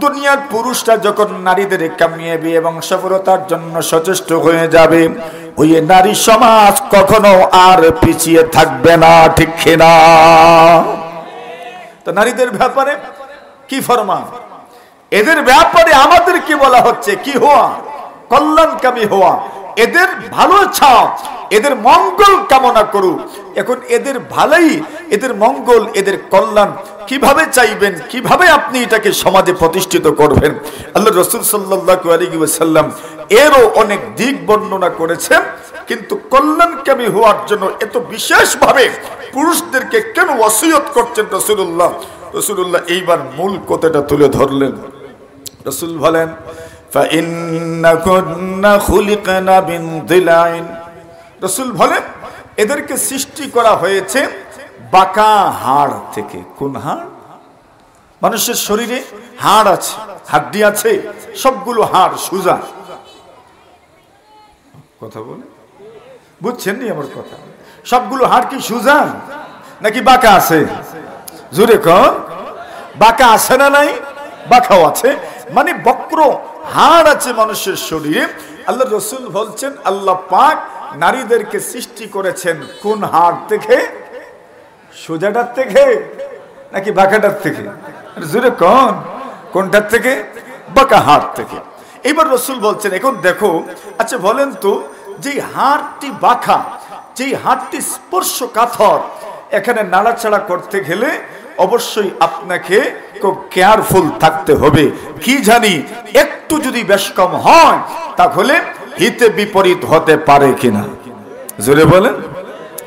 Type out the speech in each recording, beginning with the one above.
দুনিয়ার পুরুষরা যখন নারীদের কামিয়াবি এবং সফলতার জন্য সচেষ্ট হয়ে যাবে, ওই নারী সমাজ কখনো আর পিছিয়ে থাকবে না, ঠিক কিনা? তো নারীদের ব্যাপারে কি ফরমান, এদের ব্যাপারে আমাদের কি বলা হচ্ছে? কি হওয়া, কল্যাণকামী হওয়া, এদের ভালো চাও, এদের মঙ্গল কামনা করু। এখন এদের ভালোই, এদের মঙ্গল, এদের কল্যাণ কিভাবে চাইবেন, কিভাবে আপনি এটাকে সমাজে প্রতিষ্ঠিত করবেন? আল্লাহ রাসূল সাল্লাল্লাহু আলাইহি ওয়াসাল্লাম এরও অনেক দিক বর্ণনা করেছেন, কিন্তু কল্যাণকামী হওয়ার জন্য এত বিশেষভাবে পুরুষদেরকে কেন ওয়াসিয়ত করছেন রাসূলুল্লাহ এইবার মূল কথাটা তুলে ধরলেন। রাসূল বলেন, ফাইন্নাকুন্না খুলিকনা মিন দিলাইন। রাসূল বলেন, এদেরকে সৃষ্টি করা হয়েছে বাঁকা হাড় থেকে। কোন হাড়? মানুষের শরীরে হাড় আছে, হাড্ডি আছে, সবগুলো হাড় সোজা। কথা বলে বুঝছেন নি আমার কথা? সবগুলো হাড় কি সোজা নাকি বাঁকা আছে? জোরে কর, বাঁকা আছে না নাই? বাঁকাও আছে, মানে বক্র হাড় আছে মানুষের শরীরে। আল্লাহ রাসূল বলছেন, আল্লাহ পাক নারীদেরকে সৃষ্টি করেছেন কোন হাড় থেকে? সোজাটার থেকে নাকি বাঁকাটার থেকে? জোরে কোন, কোনটার থেকে? বাঁকা হাড় থেকে। এবার রাসূল বলছেন, এখন দেখো, আচ্ছা বলেন তো, যে হাড়টি বাঁকা, যে হাড়টি স্পর্শকাতর, এখানে নাড়াচাড়া করতে গেলে অবশ্যই আপনাকে খুব কেয়ারফুল থাকতে হবে। কি জানি একটু যদি বেশ কম হয় তাহলে হিতে বিপরীত হতে পারে কিনা? জোরে বলেন।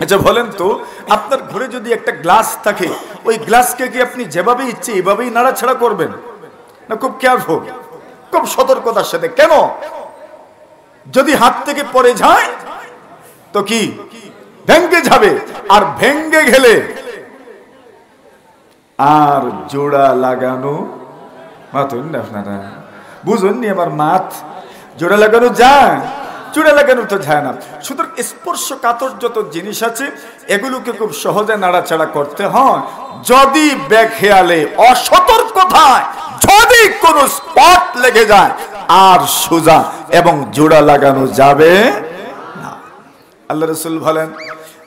আচ্ছা বলেন তো, আপনার ঘরে যদি একটা গ্লাস থাকে, ওই গ্লাসকে কি আপনি যেভাবে ইচ্ছে এভাবেই নাড়াচাড়া করবেন না খুব কেয়ারফুল, খুব সতর্কতার সাথে? কেন? যদি হাত থেকে পড়ে যায় তো কি ভেঙ্গে যাবে, আর ভেঙ্গে গেলে আর জোড়া লাগানো, মাতুন না আপনারা, বুঝুননি আমার মাত, জোড়া লাগানো যায়? জোড়া লাগানো তো যায় না। সুতরাং স্পর্শকাতর যত জিনিস আছে এগুলোকে খুব সহজে নাড়াচাড়া করতে হয়। যদি বেখেয়ালে, অসতর্কতায় যদি কোনো স্পট লেগে যায় আর সোজা এবং জোড়া লাগানো যাবে না। আল্লাহ রাসূল বলেন,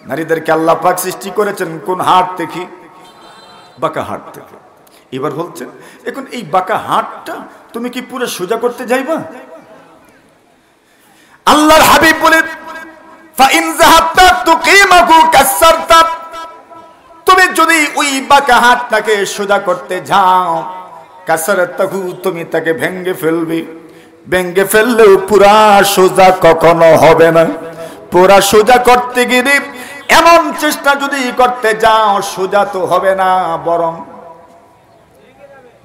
নারীদেরকে আল্লাহ পাক সৃষ্টি করেছেন কোন হাড় থেকে? বাঁকা হাড় থেকে। এবার বলছেন, এখন এই বাঁকা হাড়টা তুমি কি পুরো সোজা করতে যাইবা? আল্লাহর হাবিব বলেন, ফাইন যাহাবতা তুকিমাহু কাসসারতা, তুমি যদি ওই বাঁকা হাড়টাকে সোজা করতে যাও, কাসসারতাহু, তুমি তাকে ভেঙ্গে ফেলবে। ভেঙ্গে ফেললেও পুরা সোজা কখনো হবে না। পুরা সোজা করতে গেলে এমন চেষ্টা যদি করতে যাও, সোজা তো হবে না, বরং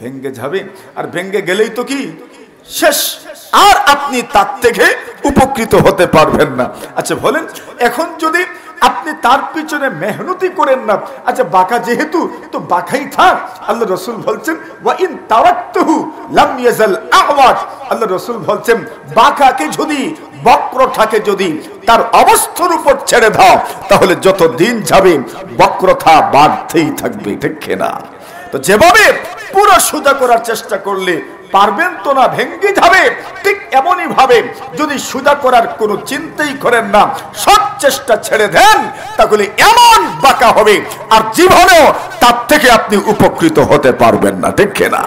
ভেঙ্গে যাবে। আর ভেঙ্গে গেলেই তো কি শেষ, আর আপনি তার থেকে উপকৃত হতে পারবেন না। আচ্ছা বলেন, এখন যদি আপনি তার পিছনে মেহনতি করেন না, আচ্ছা বাঁকা যেহেতু, তো বাঁকাই থাক। আল্লাহ রাসূল বলছেন, ওয়া ইন তারাকতুহু লাম ইয়াজাল আ'ওয়াজ। আল্লাহ রাসূল বলছেন, বাঁকাকে যদি, বক্রতাকে যদি তার অবস্থার উপর ছেড়ে দাও, তাহলে যত দিন যাবে বক্রতা বাড়তেই থাকবে, ঠিক কিনা? তো যেভাবে পুরো সোজা করার চেষ্টা করলে পারবেন তো না, ভেঙ্গে যাবে। ঠিক এমনই ভাবে যদি সোজা করার কোনো চিন্তাই করেন না, সব চেষ্টা ছেড়ে দেন, তাহলে এমন বাঁকা হবে আর জীবনেও তার থেকে আপনি উপকৃত হতে পারবেন না, ঠিক কিনা?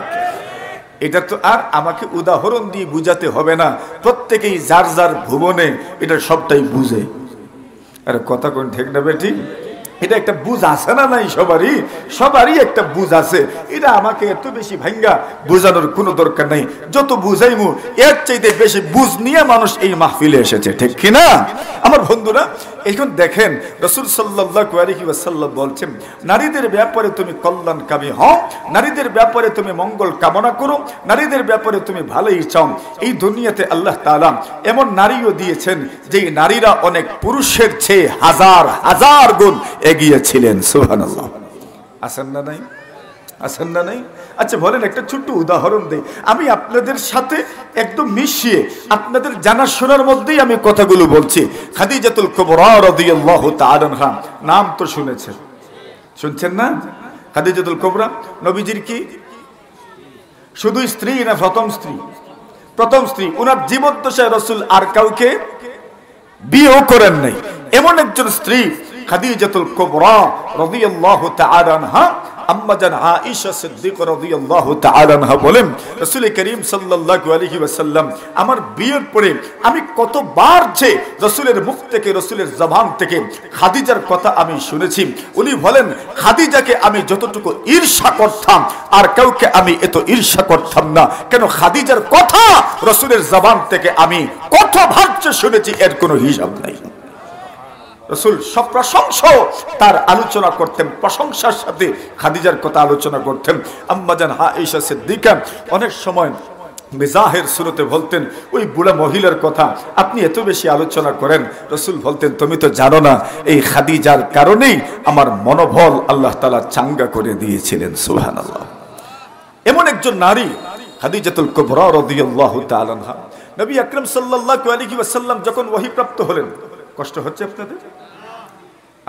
এটা তো আর আমাকে উদাহরণ দিয়ে বুঝাতে হবে না, প্রত্যেকেই যার যার ভুবনে এটা সবটাই বুঝে। আরে কথা কোন ঠিক না বেটি? এটা একটা বুঝ আছে না নাই? সবারই একটা বুঝ আছে। এটা আমাকে এত বেশি ভাঙ্গা বুঝানোর কোনো দরকার নাই। যত বুঝাইমু এর চাইতে বেশি বুঝ নিয়ে মানুষ এই মাহফিলে এসেছে, ঠিক কিনা আমার বন্ধুরা? এখন দেখেন, রাসূল সাল্লাল্লাহু আলাইহি ওয়াসাল্লাম বলছেন, নারীদের ব্যাপারে তুমি কল্যাণকামী হও, নারীদের ব্যাপারে তুমি মঙ্গল কামনা করো, নারীদের ব্যাপারে তুমি ভালোই চাও। এই দুনিয়াতে আল্লাহ তাআলা এমন নারীও দিয়েছেন যে নারীরা অনেক পুরুষের চেয়ে হাজার হাজার গুণ এগিয়ে ছিলেন। সুবহানাল্লাহ। আছেন না নাই? আছেন না নাই? আচ্ছা বলেন, একটা ছোট্ট উদাহরণ দেই। আমি আপনাদের সাথে একদম মিশিয়ে আপনাদের জানা শোনার মধ্যেই আমি কথাগুলো বলছি। খাদিজাতুল কুবরা রাদিয়াল্লাহু তাআলা আনহা, নাম তো শুনেছেন, শুনছেন না? খাদিজাতুল কুবরা নবীজির কি শুধু স্ত্রী না প্রথম স্ত্রী? প্রথম স্ত্রী। উনার জীবদ্দশায় রাসূল আর কাউকে বিয়েও করেন নাই। এমন একজন স্ত্রী খাদিজাতুল কুবরা রাদিয়াল্লাহু তাআলা আনহা, আম্মা জান আয়েশা সিদ্দিকা রাদিয়াল্লাহু তাআলা আনহা বলেন, রাসূল করিম সাল্লাল্লাহু আলাইহি ওয়াসাল্লাম আমার বিয়ের পরে আমি কতবার যে রাসূলের মুখ থেকে, রাসূলের জবান থেকে খাদিজার কথা আমি শুনেছি। উনি বলেন, খাদিজাকে আমি যতটুকু ঈর্ষা করতাম আর কাউকে আমি এত ঈর্ষা করতাম না। কেন? খাদিজার কথা রাসূলের জবান থেকে আমি কতবার যে শুনেছি এর কোনো হিসাব নাই। রাসূল সব প্রশংসা তার আলোচনা করতেন, প্রশংসার সাথে খাদিজার কথা আলোচনা করতেন। আম্মা জান আয়েশা সিদ্দিকা অনেক সময় মিজাহের সুরতে বলতেন, ওই বুড়া মহিলার কথা আপনি এত বেশি আলোচনা করেন। রাসূল বলতেন, তুমি তো জানো না এই খাদিজার কারণেই আমার মনোবল আল্লাহ তাআলা চাঙ্গা করে দিয়েছিলেন। সুবহানাল্লাহ। এমন একজন নারী খাদিজাতুল কুবরা রাদিয়াল্লাহু তাআলা আনহা। নবী আকরাম সাল্লাল্লাহু আলাইহি ওয়াসাল্লাম যখন ওহী প্রাপ্ত হলেন, কষ্ট হচ্ছে আপনাদের?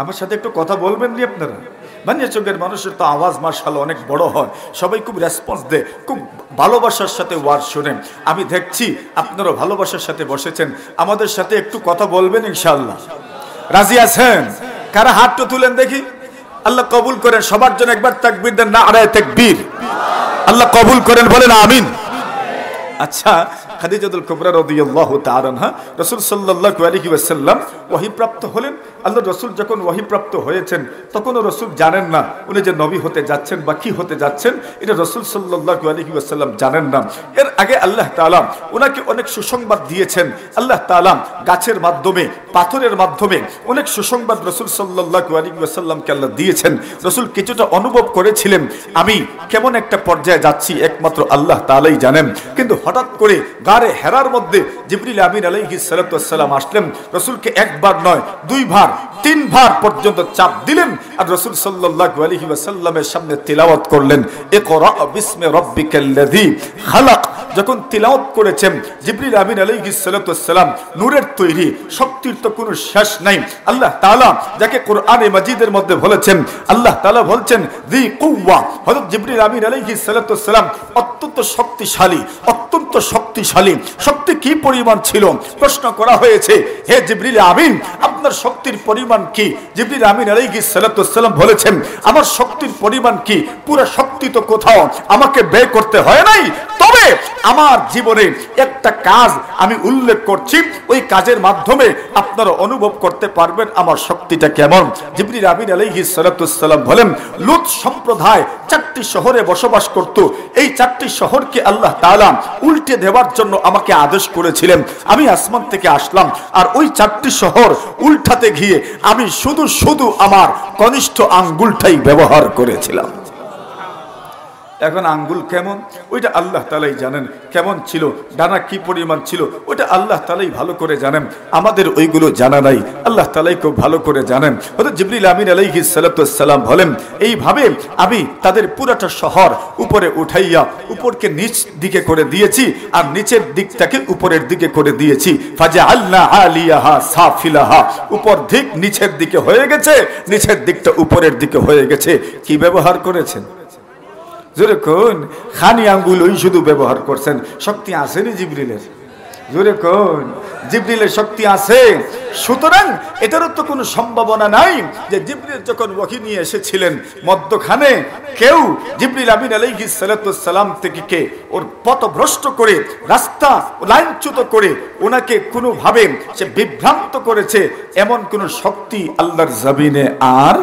আমার সাথে একটু কথা বলবেন নি আপনারা? বানিয়া চোখের মানুষের তো আওয়াজ মাশাআল্লাহ অনেক বড় হয়, সবাই খুব রেসপন্স দেয়, খুব ভালোবাসার সাথে ওয়াজ শোনেন। আমি দেখছি আপনারা ভালোবাসার সাথে বসেছেন, আমাদের সাথে একটু কথা বলবেন ইনশাআল্লাহ। রাজি আছেন? কারা হাতটা তুলেন দেখি। আল্লাহ কবুল করেন। সবার জন্য একবার তাকবীর দেন, নারায়ে তাকবীর। আল্লাহ কবুল করেন, বলেন আমিন। আচ্ছা, খাদিজাতুল কুবরা রাদিয়াল্লাহু তাআলা আনহা রাসূল সাল্লাল্লাহু আলাইহি ওয়াসাল্লাম ওহী প্রাপ্ত হলেন। আল্লাহ রাসূল যখন ওহী প্রাপ্ত হয়েছেন তখনও রাসূল জানেন না উনি যে নবী হতে যাচ্ছেন বা কি হতে যাচ্ছেন, এটা রাসূল সাল্লাল্লাহু আলাইহি ওয়াসাল্লাম জানেন না। এর আগে আল্লাহ তাআলা ওনাকে অনেক সুসংবাদ দিয়েছেন। আল্লাহ তাআলা গাছের মাধ্যমে, পাথরের মাধ্যমে অনেক সুসংবাদ রাসূল সাল্লাল্লাহু আলাইহি ওয়াসাল্লামকে আল্লাহ দিয়েছেন। রাসূল কিছুটা অনুভব করেছিলেন আমি কেমন একটা পর্যায়ে যাচ্ছি একমাত্র আল্লাহ তাআলাই জানেন। কিন্তু হঠাৎ করে গারে হেরার মধ্যে জিবরিল আমিন আলাইহিস সালাতু ওয়াস সালাম আসলেন। রাসূলকে একবার নয়, দুইবার, তিনবার পর্যন্ত চাপ দিলেন আর রাসূল সাল্লাল্লাহু আলাইহি ওয়াসাল্লামের সামনে তিলাওয়াত করলেন, ইকরা বিসমি রাব্বিকাল্লাযী খালাক। যখন তিলাওয়াত করেছেন জিবরিল আমিন আলাইহিস সালাতু ওয়াস সালাম, নূরের তৈরি, শক্তির তো কোনো শেষ নাই। আল্লাহ তাআলা যাকে কোরআনে মাজিদের মধ্যে বলেছেন, আল্লাহ তাআলা বলছেন যী কুওয়া। হযরত জিবরিল আমিন আলাইহিস সালাতু ওয়াস সালাম অত্যন্ত শক্তিশালী, অত্যন্ত শক্তিশালী। শক্তি কি পরিমাণ ছিল? প্রশ্ন করা হয়েছে, হে জিবরিল আমিন আপনার শক্তির পরিমাণ কি? জিবরিল আমিন আলাইহিস সালাতু ওয়াস সালাম বলেছেন, আমার শক্তির পরিমাণ কি? পুরো শক্তি তো কোথাও আমাকে ব্যয় করতে হয় নাই, তবে আমার জীবনে একটা কাজ আমি উল্লেখ করছি, ওই কাজের মাধ্যমে আপনারা অনুভব করতে পারবেন আমার শক্তিটা কেমন। জিবরিল আমিন আলাইহিস সালাতু ওয়াস সালাম বলেন, লূত সম্প্রদায় 4টি শহরে বসবাস করত। এই 4টি শহরকে আল্লাহ তাআলা উল্টে দেওয়ার জন্য আমাকে আদেশ করেছিলেন। আমি আসমান থেকে আসলাম আর ওই 4টি শহর উল্টাতে গিয়ে আমি শুধু আমার কনিষ্ঠ আঙ্গুলটাই ব্যবহার করেছিলাম। এখন আঙ্গুল কেমন ওইটা আল্লাহ তাআলাই জানেন, কেমন ছিল, ডানা কি পরিমাণ ছিল ওইটা আল্লাহ তাআলাই ভালো করে জানেন, আমাদের ওইগুলো জানা নাই, আল্লাহ তাআলাই খুব ভালো করে জানেন। হযরত জিবরিল আমিন আলাইহিস সালাতু ওয়াস সালাম বলেন, এইভাবে আমি তাদের পুরোটা শহর উপরে উঠাইয়া উপরকে নিচ দিকে করে দিয়েছি আর নিচের দিকটাকে উপরের দিকে করে দিয়েছি। ফাজআলনা আলিয়াহা সাফিলাহা, উপর দিক নিচের দিকে হয়ে গেছে, নিচের দিকটা উপরের দিকে হয়ে গেছে। কি ব্যবহার করেছেন? জোরে কোন? খানি আঙ্গুল ওই শুধু ব্যবহার করছেন। শক্তি আসেনি জিবরিলের? জোরে কোন? জিবরিলের শক্তি আছে। সুতরাং এটারও তো কোনো সম্ভাবনা নাই যে জিবরিল যখন ওহী নিয়ে এসেছিলেন মধ্যখানে কেউ জিবরিল আমিন আলাইহিস সালাতু ওয়াস সালাম থেকে কে ওর পথভ্রষ্ট করে, রাস্তা লাইনচ্যুত করে ওনাকে কোনোভাবে সে বিভ্রান্ত করেছে, এমন কোন শক্তি আল্লাহর জমিনে আর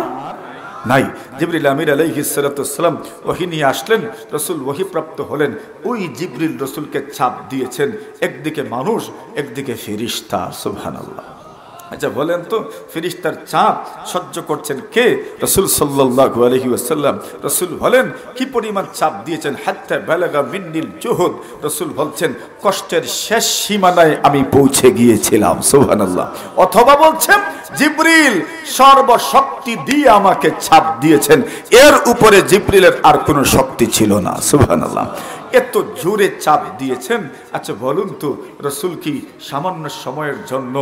নাই। জিবরিল আমিন আলাইহিস সালাতু ওয়াস সালাম ওহী নিয়ে আসলেন, রাসূল ওহী প্রাপ্ত হলেন। ওই জিবরিল রাসূলকে ছাপ দিয়েছেন, একদিকে মানুষ, একদিকে ফেরেশতা। সুবহানাল্লাহ। আচ্ছা বলেন তো, ফেরেশতার চাপ সহ্য করছেন কে? রাসূল সাল্লাল্লাহু আলাইহি ওয়াসাল্লাম। রাসূল বলেন কি পরিমাণ চাপ দিয়েছেন, হাত্তা বালাগা মিন্নিল জুহুদ। রাসূল বলছেন কষ্টের শেষ সীমানায় আমি পৌঁছে গিয়েছিলাম। সুবহানাল্লাহ। অথবা বলছেন জিবরিল সর্বশক্তি দিয়ে আমাকে চাপ দিয়েছেন, এর উপরে জিবরিলের আর কোনো শক্তি ছিল না। সুবহানাল্লাহ। এত জোরে চাপ দিয়েছেন। আচ্ছা বলুন তো, রসুল কি সামান্য সময়ের জন্য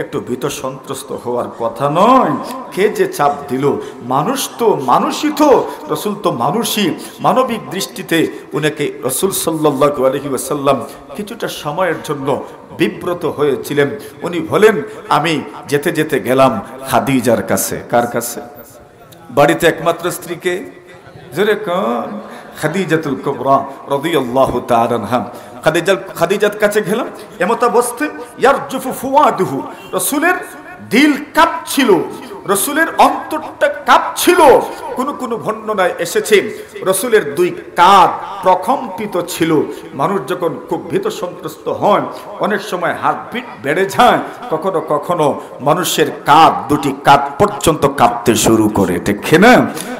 একটু ভীত সন্ত্রস্ত হওয়ার কথা নয়? কে যে চাপ দিল? মানুষ তো মানুষই, তো রসুল তো মানুষই। মানবিক দৃষ্টিতে উনাকে রসুল সাল্লাল্লাহু আলাইহি ওয়াসাল্লাম কিছুটা সময়ের জন্য বিব্রত হয়েছিলেন। উনি বলেন, আমি যেতে যেতে গেলাম খাদিজার কাছে। কার কাছে? বাড়িতে একমাত্র স্ত্রীকে জোরে কোন? খাদিজাতুল কুবরা রাদিয়াল্লাহু তাআলা আনহা। খাদিজার কাছে গেলাম। এমত অবস্থায় ইয়ারজুফু ফুয়াদুহু, রসুলের দিল কাঁপছিল, রসুলের অন্তরটা কাঁপছিল। কোন বর্ণনায় এসেছে রসুলের দুই কাঁধ প্রকম্পিত ছিল। মানুষ যখন খুব ভীত সন্ত্রস্ত হয়, অনেক সময় হার্টবিট বেড়ে যায়, কখনো কখনো মানুষের কাঁধ, দুটি কাঁধ পর্যন্ত কাঁপতে শুরু করে, ঠিক না?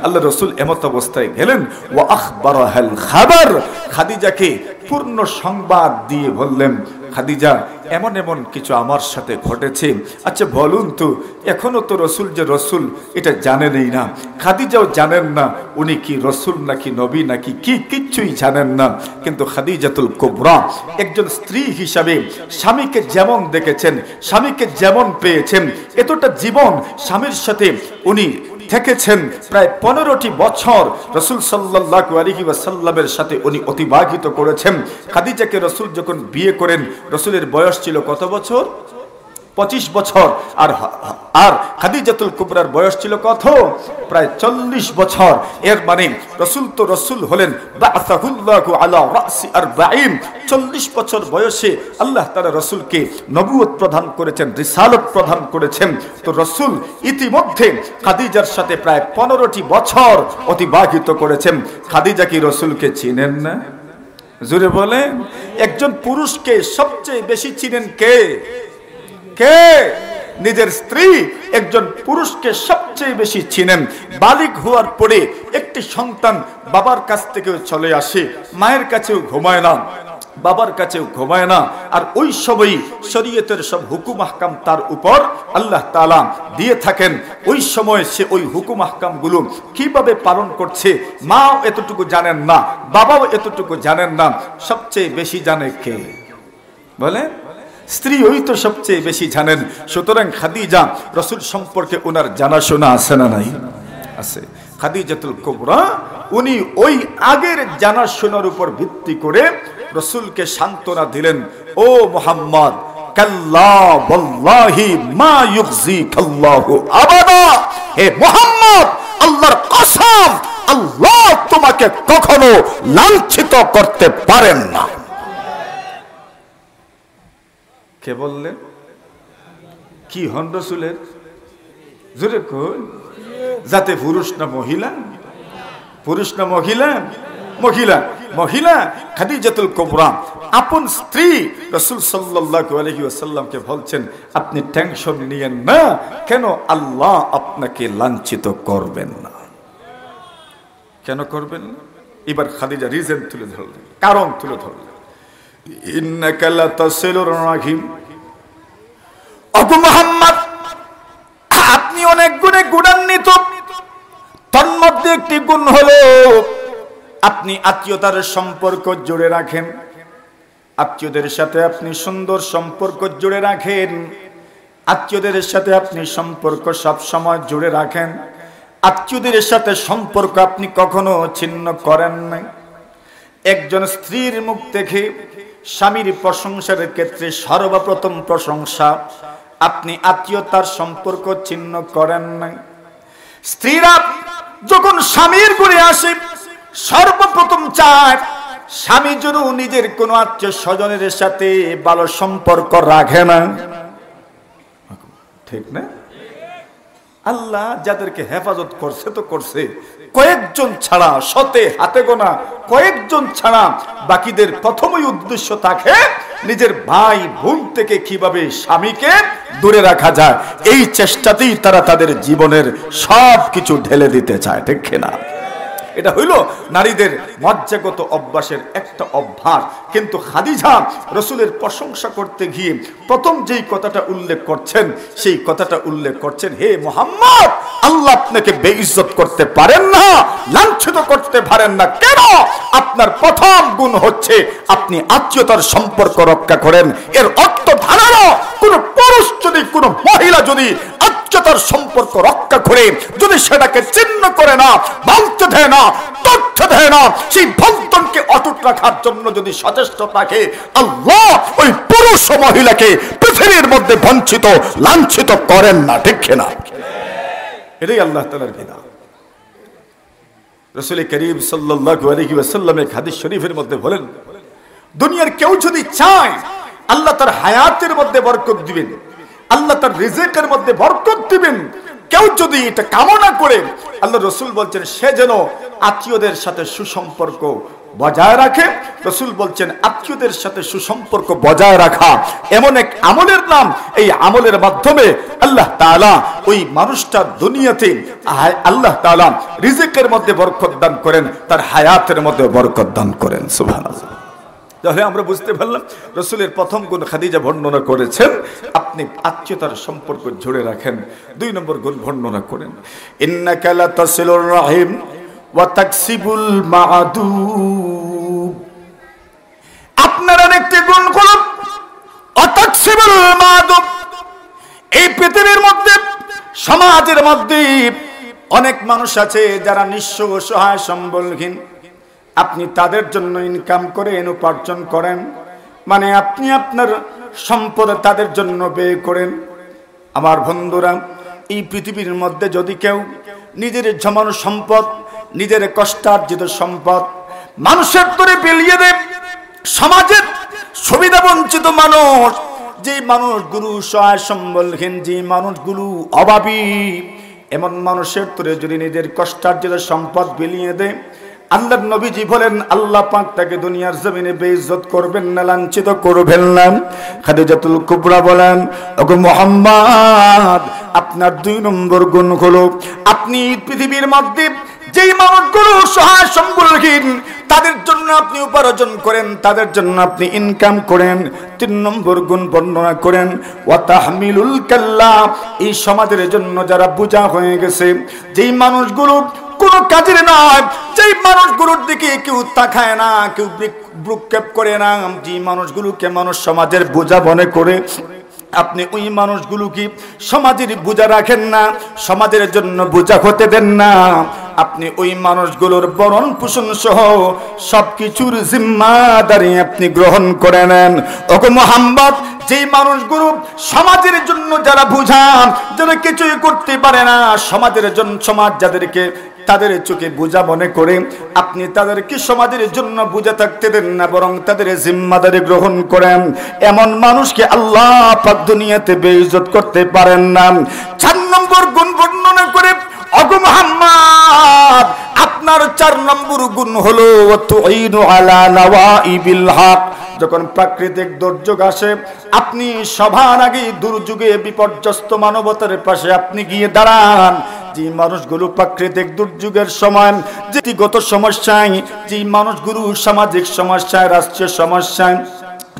আল্লাহ রসুল এমত অবস্থায় গেলেন। ওয়া আখবারাহাল খাবার, খাদিজাকে পূর্ণ সংবাদ দিয়ে বললেন, খাদিজা এমন এমন কিছু আমার সাথে ঘটেছে। আচ্ছা বলুন তো, এখনো তো রসুল যে রসুল এটা জানেনই না, খাদিজাও জানেন না উনি কি রসুল নাকি নবী নাকি কি, কিচ্ছুই জানেন না। কিন্তু খাদিজাতুল কুবরা একজন স্ত্রী হিসাবে স্বামীকে যেমন দেখেছেন, স্বামীকে যেমন পেয়েছেন, এতটা জীবন স্বামীর সাথে উনি থেকেছেন। প্রায় 15টি বছর রসুল সাল্লাল্লাহু আলাইহি ওয়াসাল্লামের সাথে উনি অতিবাহিত করেছেন। খাদিজাকে রসুল যখন বিয়ে করেন, রসুলের বয়স ছিল কত বছর? 25 বছর। আর খাদিজাতুল কুবরার বয়স ছিল কত? প্রায় 40 বছর। এর মানে রসুল তো রসুল হলেন বা'আসাহুল্লাহু আলা রাসি 40। 40 বছর বয়সে আল্লাহ তাআলা রসুলকে নবুয়ত প্রদান করেছেন, রিসালত প্রদান করেছেন। তো রসুল ইতিমধ্যে খাদিজার সাথে প্রায় 15টি বছর অতিবাহিত করেছেন। খাদিজা কি রসুলকে চিনেন না? জোরে বলেন। একজন পুরুষকে সবচেয়ে বেশি চিনেন কে? কে? নিজের স্ত্রী একজন পুরুষকে সবচেয়ে বেশি চিনেন। বালিগ হওয়ার পরে একটি সন্তান বাবার কাছ থেকে চলে আসে, মায়ের কাছেও ঘুমায় না, বাবার কাছেও ঘুমায় না। আর ওই সময় শরীয়তের সব হুকুম আহকাম তার উপর আল্লাহ তাআলা দিয়ে থাকেন। ওই সময় সে ওই হুকুম আহকাম গুলো কিভাবে পালন করছে, মাও এতটুকু জানেন না, বাবাও এতটুকু জানেন না। সবচেয়ে বেশি জানে কে? বলে স্ত্রী, ওই তো সবচেয়ে বেশি জানেন। সুতরাং খাদিজা রসুল সম্পর্কে ওনার জানাশোনা আছে না নাই? আছে। খাদিজাতুল কুবরা উনি ওই আগের জানাশোনার উপর ভিত্তি করে রসুলকে সান্ত্বনা দিলেন, ও মুহাম্মদ, কাল্লা ওয়াল্লাহি মা ইউখজিকাল্লাহু আবাদা। হে মুহাম্মদ, আল্লাহর কসম, আল্লাহ তোমাকে কখনো লাঞ্ছিত করতে পারেন না। কে বললেন? কি হন রসুলের? জোরে কই। যাতে পুরুষ না মহিলা? পুরুষ না মহিলা? মহিলা। মহিলা খাদিজাতুল কুবরা আপন স্ত্রী রাসূল সাল্লাল্লাহু আলাইহি ওয়াসাল্লামকে বলছেন, আপনি টেনশন নিয়েন না, কেন আল্লাহ আপনাকে লাঞ্ছিত করবেন না। কেন করবেন না? এবার খাদিজা রিজন তুলে ধরলেন, কারণ তুলে ধরলেন। ইন্নাকা লাতাসিলুর রাহিম, ওগো মুহাম্মদ, আপনি অনেক গুণে গুণান্বিত। তন্মধ্যে একটি গুণ হলো আপনি আত্মীয়তার সম্পর্ক জুড়ে রাখেন। আত্মীয়দের সাথে আপনি সুন্দর সম্পর্ক জুড়ে রাখেন। আত্মীয়দের সাথে আপনি সম্পর্ক সব সময় জুড়ে রাখেন। আত্মীয়দের সাথে সম্পর্ক আপনি কখনো ছিন্ন করেন না। একজন স্ত্রীর মুখ থেকে স্বামীর প্রশংসার ক্ষেত্রে সর্বপ্রথম প্রশংসা, আপনি আত্মীয়তার সম্পর্ক ছিন্ন করেন না। স্ত্রীরা যখন স্বামীর ঘরে আসে সর্বপ্রথম চায় স্বামী যেন নিজের কোন আত্মীয় স্বজনের সাথে ভালো সম্পর্ক রাখে না, ঠিক না? আল্লাহ যাদেরকে হেফাজত করছে তো করছে, কয়েকজন ছাড়া, শতে হাতে গোনা কয়েকজন ছাড়া বাকিদের প্রথমই উদ্দেশ্য থাকে নিজের ভাই বোন থেকে কিভাবে স্বামীকে দূরে রাখা যায়। এই চেষ্টাতেই তারা তাদের জীবনের সব কিছু ঢেলে দিতে চায়, ঠিক না? এটা হইল নারীদের মজ্জাগত অভ্যাসের একটা অভ্যাস। কিন্তু খাদিজা রাসূলের প্রশংসা করতে গিয়ে প্রথম যেই কথাটা উল্লেখ করছেন, সেই কথাটা উল্লেখ করছেন, হে মুহাম্মদ, আল্লাহ আপনাকে বেইজ্জত করতে পারেন না, লাঞ্ছিত করতে পারেন না। কেন? আপনার প্রথম গুণ হচ্ছে আপনি আত্মীয়তার সম্পর্ক রক্ষা করেন। এর অর্থ ধারণা, কোন পুরুষ যদি, কোন মহিলা যদি আত্মীয়তার সম্পর্ক রক্ষা করে, যদি সেটাকে চিহ্ন করে না, ভাঙতে দেয় না, তথ্য দেয় না, সেই বন্ধনকে অটুট রাখার জন্য যদি সচেষ্ট থাকে, আল্লাহ ওই পুরুষ ও মহিলাকে পৃথিবীর মধ্যে বঞ্চিত, লাঞ্ছিত করেন না। ঠিক কিনা? এটাই আল্লাহ তাআলার বিধান। রাসূল করিম সাল্লাল্লাহু আলাইহি ওয়াসাল্লামের হাদিস শরীফের মধ্যে বলেন, দুনিয়ার কেউ যদি চায় আল্লাহ তার হায়াতের মধ্যে বরকত দিবেন, আল্লাহ তার রিজিকের মধ্যে বরকত দিবেন, কেউ যদি এটা কামনা করে, আল্লাহ রাসূল বলছেন সে যেন আত্মীয়দের সাথে সুসম্পর্ক বজায় রাখে। রাসূল বলছেন আত্মীয়দের সাথে সুসম্পর্ক বজায় রাখা এমন এক আমলের নাম, এই আমলের মাধ্যমে আল্লাহ তাআলা ওই মানুষটার দুনিয়াতে আল্লাহ তাআলা রিজিকের মধ্যে বরকত দান করেন, তার হায়াতের মধ্যে বরকত দান করেন। সুবহানাল্লাহ। তাহলে আমরা বুঝতে পারলাম রাসূলের প্রথম গুণ খাদিজা বর্ণনা করেছেন, আপনি আত্মীয়তার সম্পর্ক জুড়ে রাখেন। 2 নম্বর গুণ বর্ণনা করেন, ইন্নাকা লাতাসিলুর রাহিম ওয়া তাকসিবুল মা'দুব। আপনার আরেকটি গুণ হলো তাকসিবুল মা'দুব। এই পৃথিবীর মধ্যে, সমাজের মধ্যে অনেক মানুষ আছে যারা নিঃস্ব, অসহায়, সম্বলহীন। আপনি তাদের জন্য ইনকাম করেন, উপার্জন করেন, মানে আপনি আপনার সম্পদ তাদের জন্য ব্যয় করেন। আমার বন্ধুরা, এই পৃথিবীর মধ্যে যদি কেউ নিজের জমানো সম্পদ, নিজের কষ্টার্জিত সম্পদ মানুষের তরে বিলিয়ে দেয়, সমাজের সুবিধা বঞ্চিত মানুষ, যে মানুষগুলো সহায় সম্বলহীন, যে মানুষগুলো অভাবী, এমন মানুষের তরে যদি নিজের কষ্টার্জিত সম্পদ বিলিয়ে দেয়, আল্লাহর নবীজি বলেন আল্লাহ পাক তাকে দুনিয়ার জমিনে বেইজ্জত করবেন না, লাঞ্ছিত করবেন না। খাদিজাতুল কুবরা বলেন, ওগো মুহাম্মদ, আপনার 2 নম্বর গুণ হলো আপনি পৃথিবীর মধ্যে যেই মানুষগুলো সহায় সম্বলহীন তাদের জন্য আপনি উপার্জন করেন, তাদের জন্য আপনি ইনকাম করেন। 3 নম্বর গুণ বর্ণনা করেন, ওয়া তাহমিলুল কাল্লা। এই সমাজের জন্য যারা বোঝা হয়ে গেছে, যেই মানুষগুলো কোন কাজের নয়, যেই মানুষগুলোর দিকে কেউ তাকায় না, কেউ ভ্রুক্ষেপ করে না, যে মানুষগুলোকে মানুষ সমাজের বোঝা মনে করে, আপনি ওই মানুষগুলোকে সমাজের বোঝা রাখেন না, সমাজের জন্য বোঝা হতে দেন না। আপনি ওই মানুষগুলোর ভরণ পোষণ সহ সবকিছুর জিম্মাদারি আপনি গ্রহণ করে নেন। ওগো মুহাম্মদ, যেই মানুষগুলো সমাজের জন্য যারা বুঝান, যারা কিছুই করতে পারে না, সমাজের জন্য, সমাজ যাদেরকে তাদের চোখে বোঝা মনে করে, আপনি তাদেরকে সমাজের জন্য বোঝা থাকতে দেন না, বরং তাদের জিম্মাদারি গ্রহণ করেন। এমন মানুষকে আল্লাহ পাক দুনিয়াতে বেইজ্জত করতে পারেন না। 4 নম্বর গুণ বর্ণনা করে, ওগো মুহাম্মদ, আপনার 4 নম্বর গুণ হলো তুইনু আলা নওয়াইবিল হক। যখন প্রাকৃতিক দুর্যোগ আসে, আপনি সবার আগে দুর্যোগে বিপর্যস্ত মানবতার পাশে আপনি গিয়ে দাঁড়ান। যে মানুষগুলো প্রাকৃতিক দুর্যোগের সময়, ব্যক্তিগত সমস্যায়, যে মানুষগুলো সামাজিক সমস্যায়, রাষ্ট্রীয় সমস্যায়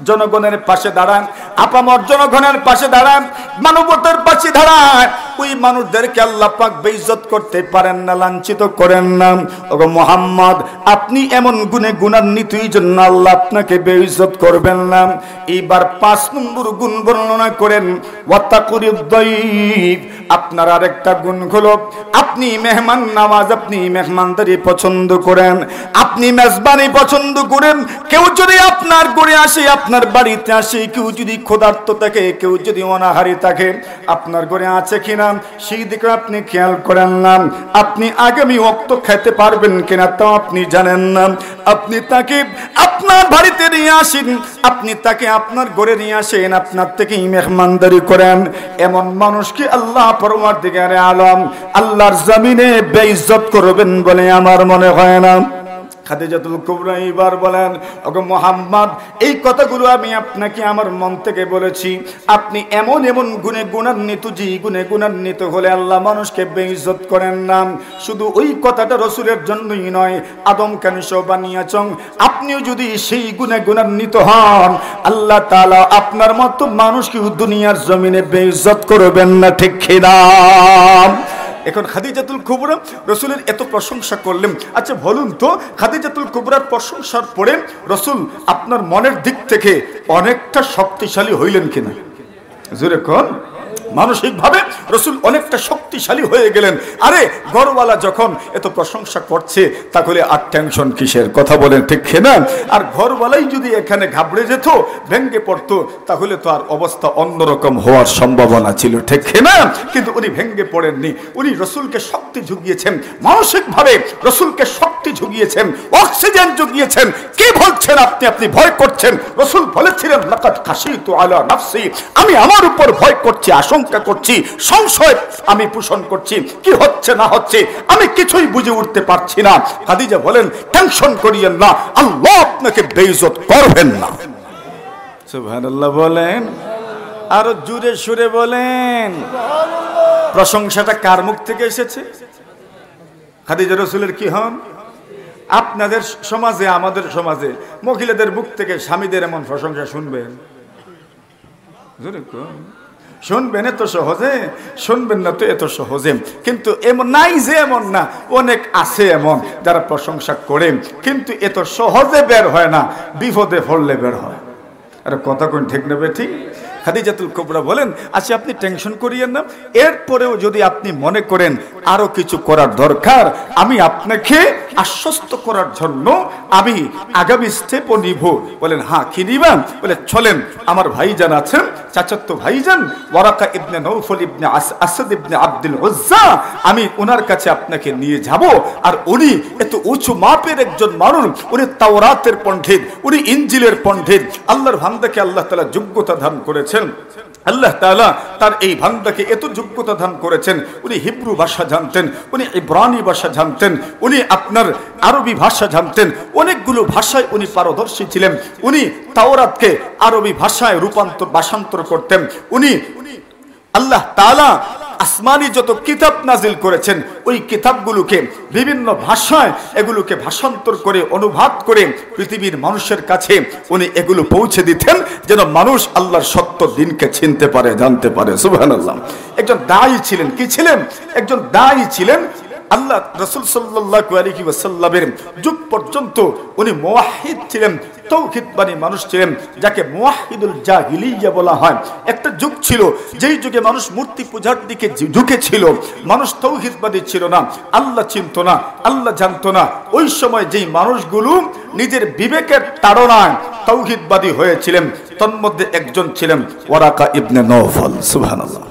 জনগণের পাশে দাঁড়ান, আপামর জনগণের পাশে দাঁড়ান, মানবতার পাশে দাঁড়ান, ওই মানুষদেরকে আল্লাহ পাক বেইজ্জত করতে পারেন না, লাঞ্ছিত করেন না। ওগো মুহাম্মদ, আপনি এমন গুণে গুণান্বিত, এই জন্য আল্লাহ আপনাকে বেইজ্জত করবেন না। এইবার 5 নম্বর গুণ বর্ণনা করেন, ওয়াতাকুরিদ্দাইফ। আপনার আরেকটা গুণ হলো আপনি মেহমান নামাজ, আপনি মেহমানদারি পছন্দ করেন, আপনি মেজবানি পছন্দ করেন। কেউ যদি আপনার ঘরে আসে, আপনার বাড়িতে আসে, কেউ যদি ক্ষুধার্ত থাকে, কেউ যদি অনাহারী থাকে, আপনার ঘরে আছে কিনা সেই দিকে আপনি খেয়াল করেন না। আপনি আগামী ওয়াক্ত খেতে পারবেন কিনা তাও আপনি জানেন না। আপনি তাকে আপনার বাড়িতে নিয়ে আসেন, আপনি তাকে আপনার ঘরে নিয়ে আসেন, আপনার থেকেই মেহমানদারি করেন। এমন মানুষকে আল্লাহ পরওয়ারদিগারে আলম আল্লাহর জমিনে বেইজ্জত করবেন বলে আমার মনে হয় না। খাদিজাতুল কুবরা এবার বলেন, ওগো মুহাম্মদ, এই কথাগুলো আমি আপনাকে আমার মন থেকে বলেছি। আপনি এমন এমন গুণে গুণান্বিত, যে গুণে গুণান্বিত হলে আল্লাহ মানুষকে বেইজ্জত করেন না। শুধু ওই কথাটা রাসূলের জন্যই নয়, আদম কানিসও বানিয়েছেন। আপনিও যদি সেই গুণে গুণান্বিত হন, আল্লাহ তাআলা আপনার মতো মানুষকে দুনিয়ার জমিনে বেইজ্জত করবেন না, ঠিক কিনা? এখন খাদিজাতুল কুবরা রাসূলের এত প্রশংসা করলেন। আচ্ছা বলুন তো, খাদিজাতুল কুবরার প্রশংসার পরে রাসূল আপনার মনের দিক থেকে অনেকটা শক্তিশালী হইলেন কিনা? জোরে কোন? মানসিকভাবে রাসূল অনেকটা শক্তিশালী হয়ে গেলেন। আরে ঘরওয়ালা যখন এত প্রশংসা করছে, তাহলে আর টেনশন কিসের? কথা বলেন, ঠিক না? আর ঘরওয়ালাই যদি এখানে ঘাবড়ে যেত, ভেঙ্গে পড়তো, তাহলে তো আর অবস্থা অন্যরকম হওয়ার সম্ভাবনা ছিল, ঠিক না? কিন্তু উনি ভেঙ্গে পড়েননি। উনি রাসূলকে শক্তি জুগিয়েছেন, মানসিকভাবে রাসূলকে শক্তি জুগিয়েছেন, অক্সিজেন জুগিয়েছেন। কি বলছেন আপনি? আপনি ভয় করছেন। রাসূল বলেছিলেন, লাকাদ খাশিতু আলা নাফসি, আমি আমার উপর ভয় করছি, আশঙ্কা করছি, সংশয় আমি পোষণ করছি, কি হচ্ছে না হচ্ছে আমি কিছুই বুঝে উঠতে পারছি না। খাদিজা বলেন, টেনশন করিয়েন না, আল্লাহ আপনাকে বেইজ্জত করবেন না। সুবহানাল্লাহ বলেন, আরো জোরে সুরে বলেন। প্রশংসাটা কার মুখ থেকে এসেছে? খাদিজা রাসূলের কি হন? আপনাদের সমাজে, আমাদের সমাজে মহিলাদের মুখ থেকে স্বামীদের এমন প্রশংসা শুনবেন? শুনবেন এত সহজে? শুনবেন না তো এত সহজে। কিন্তু এমন নাই যে এমন না, অনেক আছে এমন যারা প্রশংসা করেন, কিন্তু এত সহজে বের হয় না, বিপদে পড়লে বের হয়। আরে কথা কোন ঠিক নেবে? ঠিক। খাদিজাতুল কুবরা বলেন, আচ্ছা আপনি টেনশন করিয়েন না, এরপরেও যদি আপনি মনে করেন আরো কিছু করার দরকার, আমি আপনাকে আশ্বস্ত করার জন্য আমি আগামী স্টেপও নিব। বলেন, হ্যাঁ কি নিবেন? বলে, চলেন, আমার ভাইজান আছেন, চাচাতো ভাইজান ওয়ারাকা ইবনে নৌফল ইবনে আসাদ ইবনে আব্দুল উজ্জা, আমি ওনার কাছে আপনাকে নিয়ে যাব। আর উনি এত উঁচু মাপের একজন মানুষ, উনি তাওরাতের পণ্ডিত, উনি ইনজিলের পণ্ডিত। আল্লাহর বান্দাকে আল্লাহ তাআলা যোগ্যতা দান করেছেন। আল্লাহ তাআলা তার এই বান্দাকে এত যোগ্যতা দান করেছেন, উনি হিব্রু ভাষা জানতেন, উনি ইব্রানি ভাষা জানতেন, উনি আপনার আরবি ভাষা জানতেন, অনেকগুলো ভাষায় উনি পারদর্শী ছিলেন। উনি তাওরাতকে আরবি ভাষায় ভাষান্তর করতেন। উনি আল্লাহ তাআলা আসমানি যত কিতাব নাজিল করেছেন, ওই কিতাবগুলোকে বিভিন্ন ভাষায় এগুলোকে ভাষান্তর করে, অনুবাদ করে পৃথিবীর মানুষের কাছে উনি এগুলো পৌঁছে দিতেন, যেন মানুষ আল্লাহর সত্য দিনকে চিনতে পারে, জানতে পারে। সুবহানাল্লাহ। একজন দায়ী ছিলেন। কি ছিলেন? একজন দায়ী ছিলেন। আল্লাহ রাসূল সাল্লাল্লাহু আলাইহি ওয়াসাল্লামের যুগ পর্যন্ত উনি মুওয়াহহিদ ছিলেন, তৌহিদবাদী মানুষ ছিলেন, যাকে মুওয়াহহিদুল জাহিলিয়া বলা হয়। একটা যুগ ছিল যেই যুগে মানুষ মূর্তি পূজার দিকে ঝুঁকেছিল, মানুষ তৌহিদবাদী ছিল না, আল্লাহ চিনতো না, আল্লাহ জানতো না। ওই সময় যেই মানুষগুলো নিজের বিবেকের তাড়নায় তৌহিদবাদী হয়েছিলেন, তন্মধ্যে একজন ছিলেন ওয়ারাকা ইবনে নওফল। সুবহানাল্লাহ।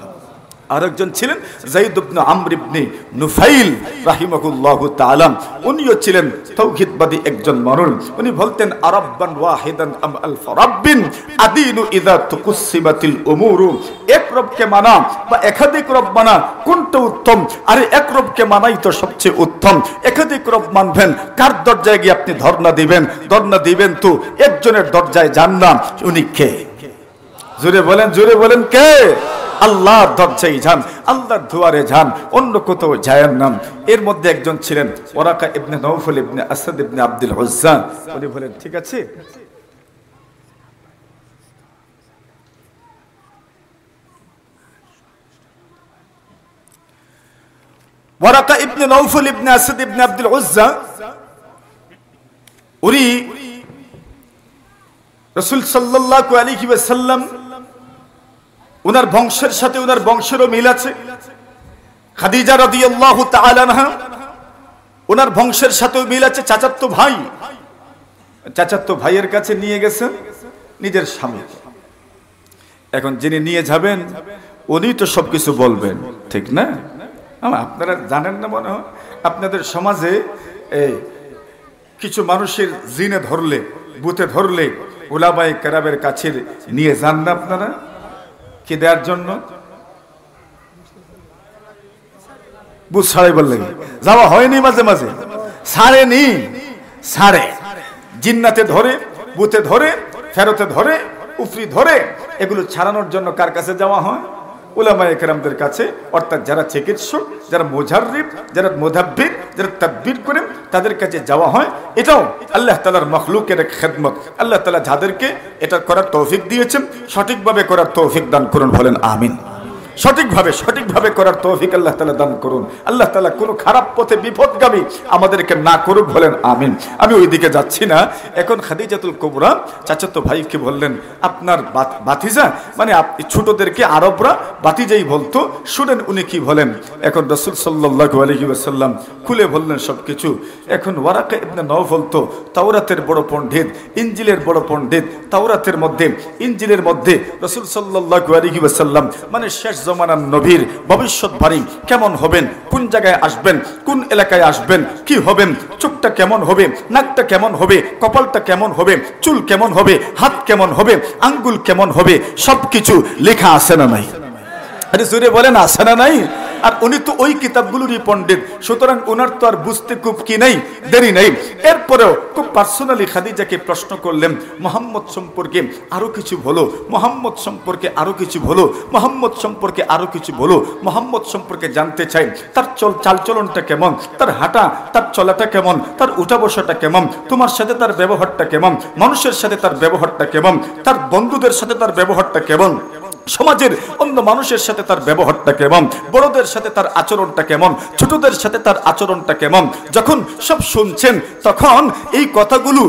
আরেকজন ছিলেন যায়েদ ইবনে আমর ইবনে নুফাইল রাহিমাহুল্লাহু তাআলা, উনিও ছিলেন তাওহীদবাদী একজন মানুষ। উনি বলতেন, আরাব্বান ওয়াহিদান আম আলফ রাব্বিন আদিনু ইযা তুকুসিমাতিল উমুরু, এক রবকে মানা বা একাধিক রব মানা কোনটা উত্তম? আরে এক রবকে মানাই তো সবচেয়ে উত্তম। একাধিক রব মানবেন, কার দরজায় গিয়ে আপনি ধর্ণা দিবেন? ধর্ণা দিবেন তো একজনের দরজায় যান না। উনি কে? জোরে বলেন, জোরে বলেন, কে? আল্লাহর দরজায় যান, আল্লাহর দুয়ারে যান, অন্য কোথাও যায়েন না। এর মধ্যে একজন ছিলেন ওয়ারাকা ইবনে নওফল ইবনে আসাদ ইবনে আব্দুল উজ্জা। উনি বলেন, ঠিক আছে, ওয়ারাকা ইবনে নওফল ইবনে আসাদ ইবনে আব্দুল উজ্জা উনি রাসূল সাল্লাল্লাহু আলাইহি ওয়াসাল্লাম, উনার বংশের সাথে উনার বংশেরও মিল আছে। খাদিজা রাদিয়াল্লাহু তাআলা আনহা, উনার বংশের সাথেও মিল আছে। চাচাতো ভাই, চাচাতো ভাইয়ের কাছে নিয়ে গেছেন নিজের স্বামী। এখন যিনি নিয়ে যাবেন উনি তো সবকিছু বলবেন, ঠিক না? আপনারা জানেন না মনে হয়, আপনাদের সমাজে কিছু মানুষের জিনে ধরলে, বুতে ধরলে উলামায়ে কেরামের কাছে নিয়ে যান না আপনারা? কি দেওয়ার জন্য? বুঝ ছাড়াই বললেন, যাওয়া হয়নি, মাঝে মাঝে ছাড়েনি, ছাড়ে, জিন্নাতে ধরে, বুতে ধরে, ফেরতে ধরে, উফরি ধরে, এগুলো ছাড়ানোর জন্য কার কাছে যাওয়া হয়? উলামায়ে কেরামদের কাছে, অর্থাৎ যারা চিকিৎসক, যারা মুজাররিব, যারা মুদাব্বির, যারা তাদবির করেন, তাদের কাছে যাওয়া হয়। এটাও আল্লাহ তাআলার মাখলুকের এক খেদমত। আল্লাহ তাআলা যাদেরকে এটা করার তৌফিক দিয়েছেন, সঠিকভাবে করার তৌফিক দান করুন, বলেন আমিন। সঠিকভাবে করার তৌফিক আল্লাহ তাআলা দান করুন। আল্লাহ তাআলা কোনো খারাপ পথে বিপদগামী আমাদেরকে না করুক, বলেন আমিন। আমি ওই দিকে যাচ্ছি না। এখন খাদিজাতুল কুবরা চাচাতো ভাইকে বললেন, আপনার বাতিজা, মানে ছোটদেরকে আরবরা বাতিজাই বলতো, শুনেন উনি কি বলেন। এখন রাসূল সাল্লাল্লাহু আলাইহি ওয়াসাল্লাম খুলে বললেন সবকিছু। এখন ওয়ারাকা ইবনে নওফল তো তাওরাতের বড় পণ্ডিত, ইনজিলের বড় পণ্ডিত। তাওরাতের মধ্যে, ইনজিলের মধ্যে রাসূল সাল্লাল্লাহু আলাইহি ওয়াসাল্লাম মানে শেষ জমানার নবীর ভবিষ্যৎবাণী কেমন হবেন, কোন জায়গায় আসবেন, কোন এলাকায় আসবেন, কি হবেন, চোখটা কেমন হবে, নাকটা কেমন হবে, কপালটা কেমন হবে, চুল কেমন হবে, হাত কেমন হবে, আঙ্গুল কেমন হবে, সবকিছু লেখা আছে না নাই? আরে জোরে বলেন, আছে না নাই? আর উনি তো ওই কিতাবগুলোরই পণ্ডিত, সুতরাং ওনার তো আর বুঝতে খুব কি নেই, দেরি নেই। এরপরেও খুব পার্সোনালি খাদিজাকে প্রশ্ন করলেন, মোহাম্মদ সম্পর্কে আরো কিছু বলো, মোহাম্মদ সম্পর্কে আরো কিছু বলো, মোহাম্মদ সম্পর্কে আরো কিছু বলো, মোহাম্মদ সম্পর্কে জানতে চাই। তার চালচলনটা কেমন, তার হাঁটা, তার চলাটা কেমন, তার উঠা বসাটা কেমন, তোমার সাথে তার ব্যবহারটা কেমন, মানুষের সাথে তার ব্যবহারটা কেমন, তার বন্ধুদের সাথে তার ব্যবহারটা কেমন, সমাজের অন্য মানুষের সাথে তার ব্যবহারটা কেমন, বড়দের সাথে তার আচরণটা কেমন, ছোটদের সাথে তার আচরণটা কেমন। যখন সব শুনছেন, তখন এই কথাগুলো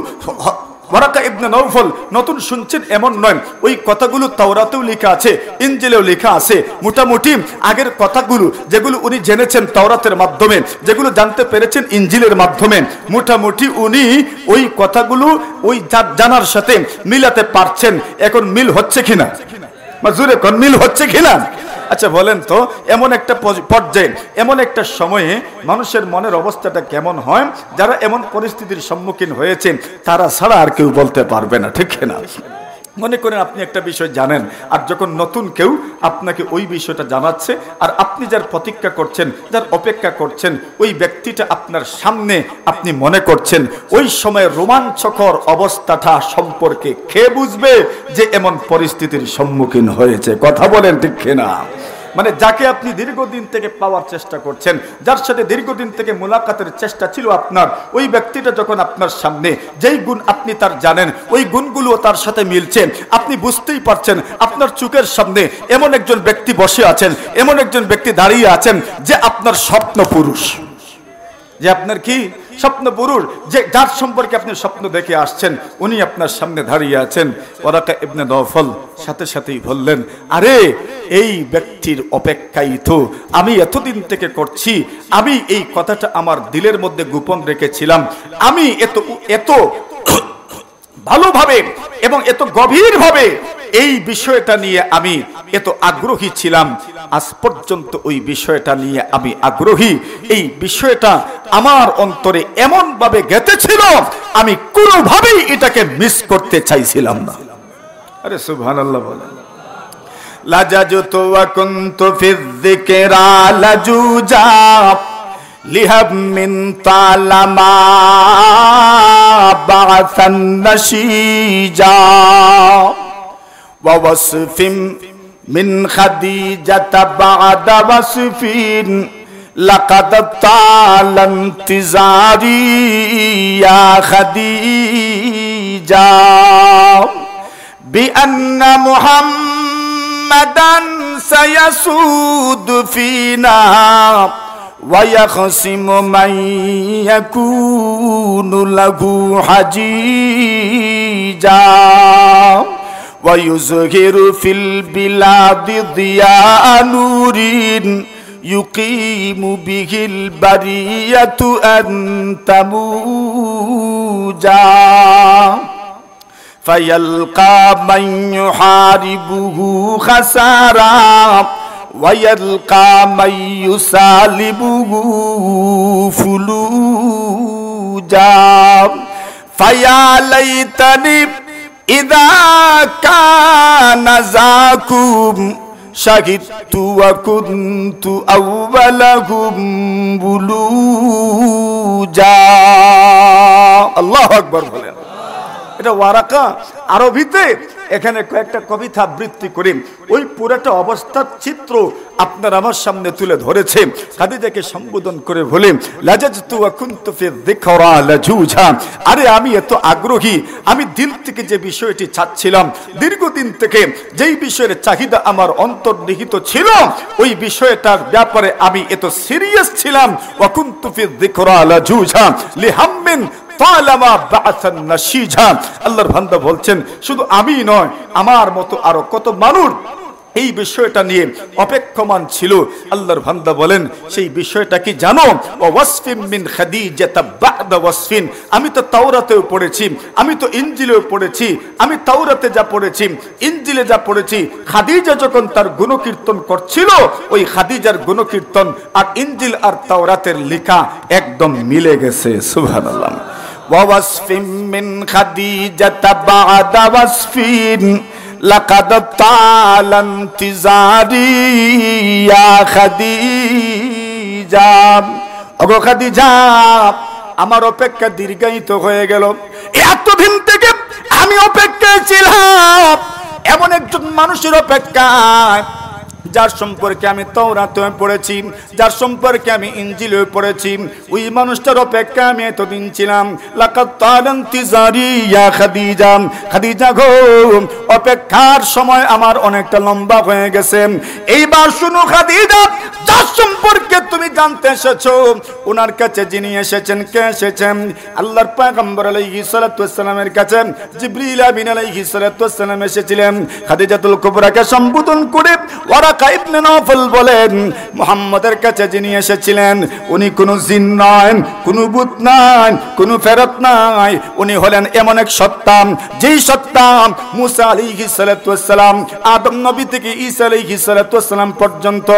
ওয়ারাকা ইবনে নওফল নতুন শুনছেন এমন নয়, ওই কথাগুলো তাওরাতেও লেখা আছে, ইনজিলেও লেখা আছে। মোটামুটি আগের কথাগুলো যেগুলো উনি জেনেছেন তাওরাতের মাধ্যমে, যেগুলো জানতে পেরেছেন ইনজিলের মাধ্যমে, মোটামুটি উনি ওই কথাগুলো ওই জানার সাথে মিলাতে পারছেন। এখন মিল হচ্ছে কিনা? মাজুরে কোন মিল হচ্ছে কিনা? আচ্ছা বলেন তো, এমন একটা পর্যায়ে, এমন একটা সময়ে মানুষের মনের অবস্থাটা কেমন হয়? যারা এমন পরিস্থিতির সম্মুখীন হয়েছে, তারা ছাড়া আর কেউ বলতে পারবে না, ঠিক না? মনে করেন আপনি একটা বিষয় জানেন, আর যখন নতুন কেউ আপনাকে ওই বিষয়টা জানাচ্ছে, আর আপনি যার প্রতীক্ষা করছেন, যার অপেক্ষা করছেন, ওই ব্যক্তিটা আপনার সামনে, আপনি মনে করছেন ওই সময় রোমাঞ্চকর অবস্থাটা সম্পর্কে খেয়ে বুঝবে যে এমন পরিস্থিতির সম্মুখীন হয়েছে। কথা বলেন ঠিক কিনা? মানে যাকে আপনি দীর্ঘদিন থেকে পাওয়ার চেষ্টা করছেন, যার সাথে দীর্ঘদিন থেকে মুলাকাতের চেষ্টা ছিল আপনার, ওই ব্যক্তিটা যখন আপনার সামনে, যেই গুণ আপনি তার জানেন, ওই গুণগুলো তার সাথে মিলছে, আপনি বুঝতেই পারছেন আপনার চোখের সামনে এমন একজন ব্যক্তি বসে আছেন, এমন একজন ব্যক্তি দাঁড়িয়ে আছেন যে আপনার স্বপ্ন পুরুষ, যে আপনার কি স্বপ্ন পুরুষ, যে যার সম্পর্কে আপনি স্বপ্ন দেখে আসছেন, উনি আপনার সামনে দাঁড়িয়ে আছেন। ওয়ারাকা ইবনে নওফল সাথে সাথেই বললেন, আরে এই ব্যক্তির অপেক্ষাই তো আমি এতদিন থেকে করছি। আমি এই কথাটা আমার দিলের মধ্যে গোপন রেখেছিলাম। আমি এত ভালোভাবে এবং এত গভীরভাবে এই বিষয়টা নিয়ে আমি এত আগ্রহী ছিলাম, আজ পর্যন্ত ওই বিষয়টা নিয়ে আমি আগ্রহী। এই বিষয়টা আমার অন্তরে এমন ভাবে গেঁথেছিল, আমি কোনোভাবেই এটাকে মিস করতে চাইছিলাম না। আরে সুবহানাল্লাহ বলেন। লাজাজতু ওয়া কুনতু ফিয-যিকরা লাজুজা লিহাব মিন তালামা বা'সান নাশিজা ওয়া ওয়াসফিম মিন খাদিজাতা বা'দা ওয়াসফিন লাকাদ তালা ইনতিজারি ইয়া খাদিজা বিআন্না মুহাম্মাদান সায়াসুদু ফিনা ويخصم من يكون له حجيجا ويظهر في البلاد ضياء نور يقيم به البرية أن تموجا فيلقى من يحاربه خسارا ويلقى من يسالبه فلوجا فيا ليتني إذا كان ذاكم শাহিদতু ওয়া কুনতু আউওয়ালাহুম বুলুজা। আল্লাহু আকবার বলেন। এটা ওয়ারাকা আরবিতে এখানে কয়েকটা কবিতা আবৃত্তি করে ওই পুরোটা অবস্থার চিত্র আপনার আমার সামনে তুলে ধরেছে। খাদিজাকে সম্বোধন করে বলে লাজাজতু ওয়া কুনতু ফি যিকরা লাজুজা, আরে আমি এত আগ্রহী, আমি দিল থেকে যে বিষয়টি চাচ্ছিলাম, দীর্ঘদিন থেকে যেই বিষয়ের চাহিদা আমার অন্তর্নিহিত ছিল, ওই বিষয়টার ব্যাপারে আমি এত সিরিয়াস ছিলাম। ওয়া কুনতু ফি যিকরা লাজুজা লিহাম্মিন তালামা বাআসান নাশিজা। আল্লাহর বান্দা বলছেন শুধু আমি নয়, আমার মতো আরো কত মানুষ এই বিষয়টা নিয়ে অপেক্ষমান ছিল। আল্লাহর বান্দা বলেন সেই বিষয়টা কি জানো? ওয়াসফিন মিন খাদিজাতা বা'দা ওয়াসফিন। আমি তো তাওরাতেও পড়েছি, আমি তো ইনজিলেও পড়েছি, আমি তাওরাতে যা পড়েছি, ইনজিলে যা পড়েছি, খাদিজা যখন তার গুণকীর্তন করছিল, ওই খাদিজার গুণকীর্তন আর ইনজিল আর তাওরাতের লেখা একদম মিলে গেছে। সুবহানাল্লাহ। ওয়াসফিন মিন খাদিজাতা বা'দা ওয়াসফিন লাকাদ তালা ইনতিজারি ইয়া খাদিজা। ওগো খাদিজা, আমার অপেক্ষা দীর্ঘায়িত হয়ে গেল। এতদিন থেকে আমি অপেক্ষায় ছিলাম এমন একজন মানুষের অপেক্ষায়, যার সম্পর্কে আমি তাওরাতে পড়েছি, যার সম্পর্কে আমি ইনজিলে পড়েছি, ওই মানুষটার অপেক্ষা আমি এতদিন ছিলাম। লাকাদ তালা ইনতিজারি ইয়া খাদিজা। খাদিজা গো, অপেক্ষার সময় আমার অনেকটা লম্বা হয়ে গেছে। এইবার শুনো খাদিজা, যার সম্পর্কে তুমি জানতে এসেছো, ওনার কাছে যিনি এসেছেন, কে এসেছেন? আল্লাহর পয়গম্বর আলাইহিস সালাতু ওয়াস সালামের কাছে জিবরিল আমিন আলাইহিস সালাতু ওয়াস সালাম এসেছিলেন। খাদিজাতুল কুবরাকে সম্বোধন করে ওয়ারাকা ইবনে নওফল বলেন, মুহাম্মদের কাছে যিনি এসেছিলেন উনি কোনো জিন নয়, কোনো ভূত নয়, কোনো ফেরেশতা নয়, উনি হলেন এমন এক সত্তা, যেই সত্তা মুসা আলাইহিস সালাতু ওয়াস সালাম, আদম নবী থেকে ঈসা আলাইহিস সালাতু ওয়াস সালাম পর্যন্ত,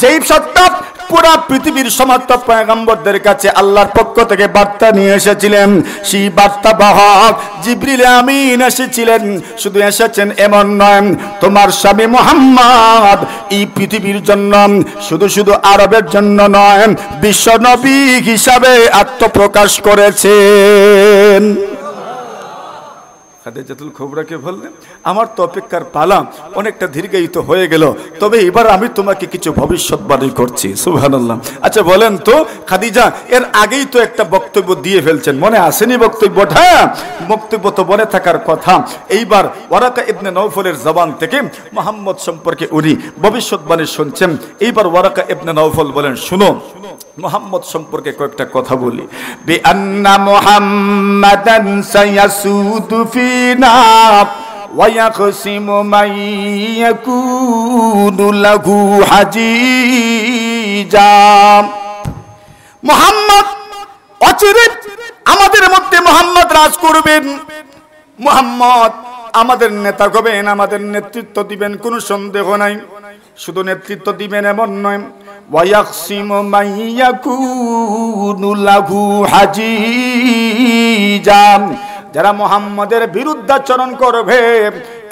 যেই সত্তা পুরা পৃথিবীর সমস্ত পয়গম্বরদের কাছে আল্লাহর পক্ষ থেকে বার্তা নিয়ে এসেছিলেন, সেই বার্তা বাহক জিবরিল আমিন এসেছিলেন। শুধু এসেছেন এমন নয়, তোমার স্বামী মুহাম্মদ এই পৃথিবীর জন্য, শুধু শুধু আরবের জন্য নয়, বিশ্ব নবী হিসাবে আত্মপ্রকাশ করেছেন। খাদিজাতুল কুবরাকে বললেন, আমার তো অপেক্ষার পালা অনেকটা দীর্ঘায়িত হয়ে গেল, তবে এবার আমি তোমাকে কিছু ভবিষ্যৎবাণী করছি। সুবহানাল্লাহ। আচ্ছা বলেন তো খাদিজা, এর আগেই তো একটা বক্তব্য দিয়ে ফেলছেন, মনে আসেনি বক্তব্যটা? বক্তব্য তো মনে থাকার কথা। এইবার ওয়ারাকা ইবনে নওফলের জবান থেকে মুহাম্মদ সম্পর্কে উনি ভবিষ্যৎবাণী শুনছেন। এইবার ওয়ারাকা ইবনে নওফল বলেন, শুনো মুহাম্মদ সম্পর্কে কয়েকটা কথা বলি। বিআন্না মুহাম্মাদান সায়াসুদু ফিনা ওয়া ইয়াকসিমু মান ইয়াকুনু লাহু হাজিজা। মুহাম্মদ অচিরে আমাদের মধ্যে মুহাম্মদ রাজ করবেন, মুহাম্মদ আমাদের নেতা হবেন, আমাদের নেতৃত্ব দিবেন, কোনো সন্দেহ নাই। শুধু নেতৃত্ব দিবেন এমন নয়, ওয়ায়াকসিমু মান ইয়াকুনু লাহু হাজিজা। যারা মুহাম্মদের বিরুদ্ধাচরণ করবে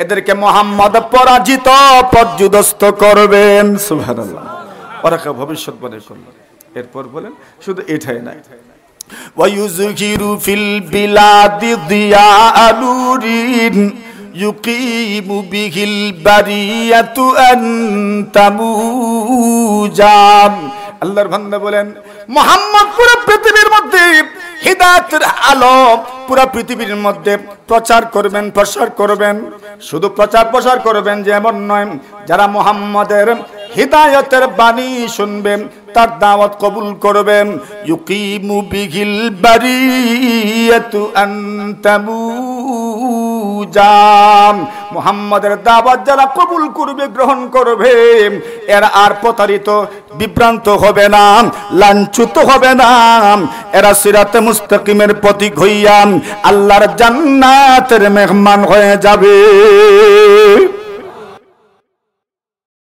এদেরকে মুহাম্মদ পরাজিত পর্যুদস্ত করবেন। সুবহানাল্লাহ। ওরাকে ভবিষ্যৎবাণী করলেন। এরপর বলেন শুধু এটাই নাই, ওয়ায়ুযহিরু ফিল বিলাদি দিয়া নূরিন ইউকিমু বিহিল বারিয়াতু আনতামুজা। আল্লাহর বান্দা বলেন, মুহাম্মদ পুরো পৃথিবীর মধ্যে হিদায়াতের আলো পুরো পৃথিবীর মধ্যে প্রচার করবেন, প্রসার করবেন। শুধু প্রচার প্রসার করবেন যে এমন নয়, যারা মুহাম্মদের হিদায়াতের বাণী শুনবেন, তার দাওয়াত কবুল করবেন, ইউকিমু বিহিল বারিয়াতু আনতামুজা। মুহাম্মদের দাওয়াত যারা কবুল করবে, গ্রহণ করবে, এরা আর প্রতারিত বিভ্রান্ত হবে না, লাঞ্ছিত হবে না। এরা সিরাতে মুস্তাকিমের পথিক হইয়া আল্লাহর জান্নাতের মেহমান হয়ে যাবে।